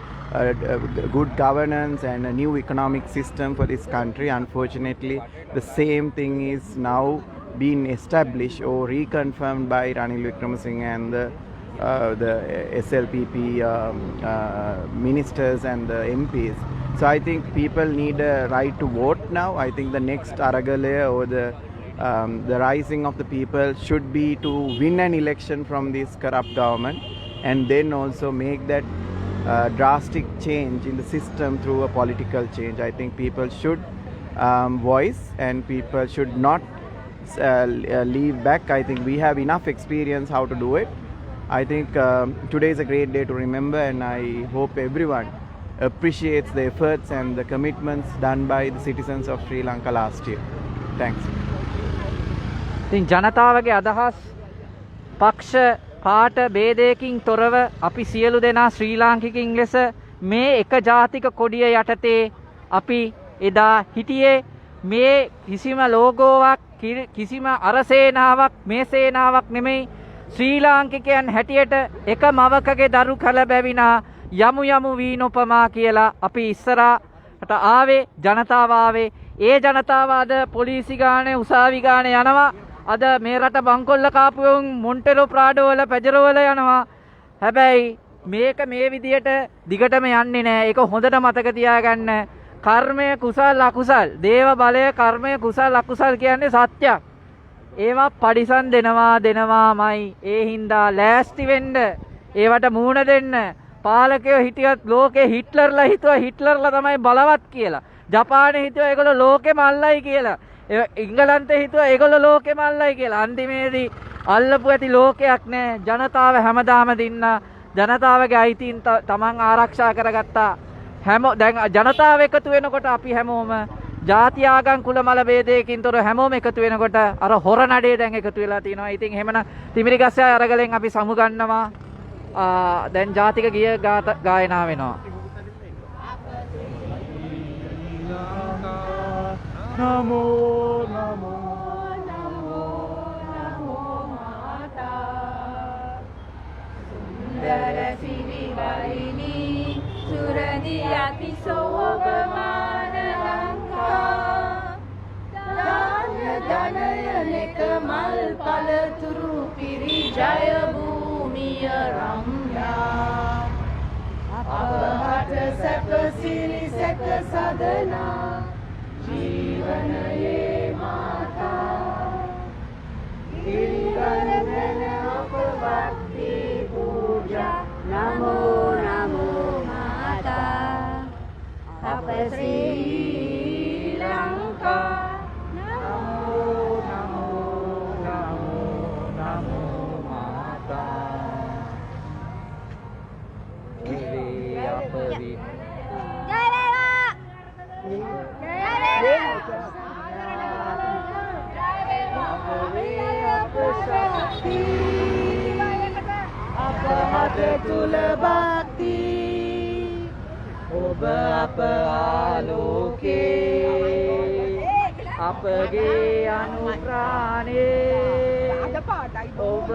good governance and a new economic system for this country. Unfortunately, the same thing is now being established or reconfirmed by Ranil Wickremesinghe and the SLPP ministers and the MPs. So I think people need a right to vote now. I think the next Aragala or the rising of the people should be to win an election from this corrupt government, and then also make that drastic change in the system through a political change. I think people should voice, and people should not leave back. I think we have enough experience how to do it. I think today is a great day to remember, and I hope everyone appreciates the efforts and the commitments done by the citizens of Sri Lanka last year. Thanks. ඉතින් ජනතාවගේ අදහස් පක්ෂ පාට ભેදයකින් තොරව අපි සියලු දෙනා ශ්‍රී ලාංකිකින් ලෙස මේ එක ජාතික කොඩිය යටතේ අපි එදා හිටියේ. මේ කිසිම ලෝගෝවක් කිසිම අරසේනාවක් මේ සේනාවක් නෙමෙයි, ශ්‍රී ලාංකිකයන් හැටියට එක මවකගේ දරු කල බැවිනා යමු යමු වී නොපමා කියලා අපි ඉස්සරහට ආවේ, ජනතාව ආවේ. ඒ ජනතාව අද පොලිසි ගානේ උසාවි ගානේ යනවා. අද මේ රට බංකොල්ල කාපුවුන් මොන්ටෙලෝ ප්‍රාඩෝ වල පැජරෝ වල යනවා. හැබැයි මේක මේ විදියට දිගටම යන්නේ නැහැ. ඒක හොඳට මතක තියාගන්න. කර්මය කුසල් අකුසල්, දේව බලය කර්මය කුසල් අකුසල් කියන්නේ සත්‍යයක්. ඒවා පරිසම් දෙනවාමයි. ඒ හින්දා ලෑස්ති වෙන්න, ඒවට මූණ දෙන්න. පාලකයෝ හිටියත් ලෝකේ හිට්ලර්ලා හිතුවා හිට්ලර්ලා තමයි බලවත් කියලා. ජපානයේ හිතුවා ඒගොල්ලෝ ලෝකෙම අල්ලයි කියලා. ඉංගලන්තේ හිතුවා ඒගොල්ලෝ ලෝකෙම අල්ලයි කියලා. අන්තිමේදී අල්ලපු ඇති ලෝකයක් නෑ. ජනතාව හැමදාම දින්නා. ජනතාවගේ අයිතීන් තමන් ආරක්ෂා කරගත්තා. දැන් ජනතාව එකතු වෙනකොට අපි හැමෝම ජාති ආගම් කුල මල ભેදයකින් තොර හැමෝම එකතු වෙනකොට අර හොර නඩේ දැන් එකතු වෙලා තියෙනවා. ඉතින් එහෙමනම් තිමිරිගස්සේ අරගලෙන් අපි සමු ගන්නවා. දැන් ජාතික ගීය ගායනා වෙනවා. නමෝ නමෝ සුන්දර සිරිවලිනි සුරදි යති සෝභමාන ලංකා ධනයනෙක මල් පළතුරු පිරි ජය භූමිය රම්යා අපහට සැප සිරි සැක සදනා ජීවනයේ මාතා ගිරිවරදන අප භක්ති පූජා නමෝ නමෝ මාතා අප ශ්‍රී ලංකා නමෝ නමෝ නමෝ නමෝ මාතා ඒ අප විත් අපහට තුල භක්ති ඔබ අප ආලෝකේ අපගේ අනුප්‍රාණේ ඔබ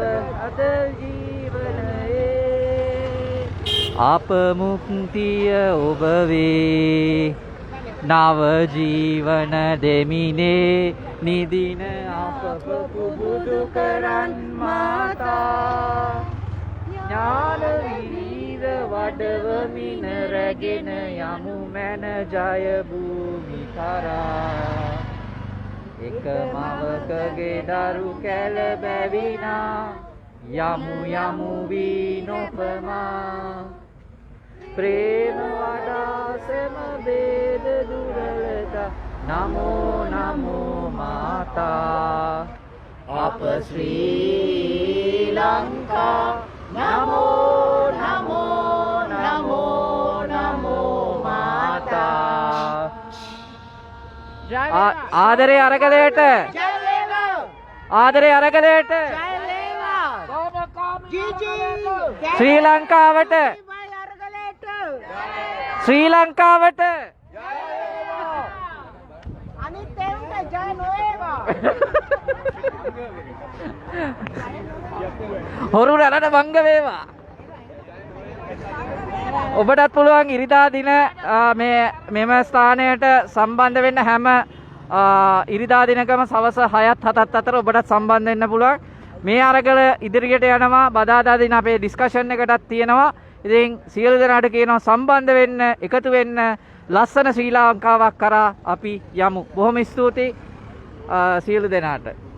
අද ජීවනයේ අප මුක්තිය ඔබ වේ නව ජීවන දෙමිනේ නිදින අප පුබුදු කරන් මාතා ඥාන විවිධ වඩවමින රැගෙන යමු මැන ජය භූමි කරා එක මවකගේ දරු කැල බැවිනා යමු යමු වී නොපමා ප්‍රේම වඩා සෙම බේද දුරලතා නමෝ නමෝ මාතා අප ශ්‍රී ලංකා නමෝ නමෝ නමෝ ආදරේ අරගලයට ආදරේ අරගලයට ශ්‍රී ලංකාවට ශ්‍රී ලංකාවට හොරු රටට බංග වේවා. ඔබටත් පුළුවන් ඉරිදා දින මෙම ස්ථානයට සම්බන්ධ වෙන්න හැම ඉරිදා දිනකම සවස 6ත් 7ත් අතර ඔබටත් සම්බන්ධ වෙන්න පුළුවන්. මේ අරගල ඉදිරියට යනවා. බදාදා දින අපේ ඩිස්කෂන් එකටත් තියෙනවා. ඉතින් සියලු දෙනාට කියනවා සම්බන්ධ වෙන්න, එකතු වෙන්න, ලස්සන ශ්‍රී ලංකාවක් කරා අපි යමු. බොහොම ස්තුතියි සියලු දෙනාට.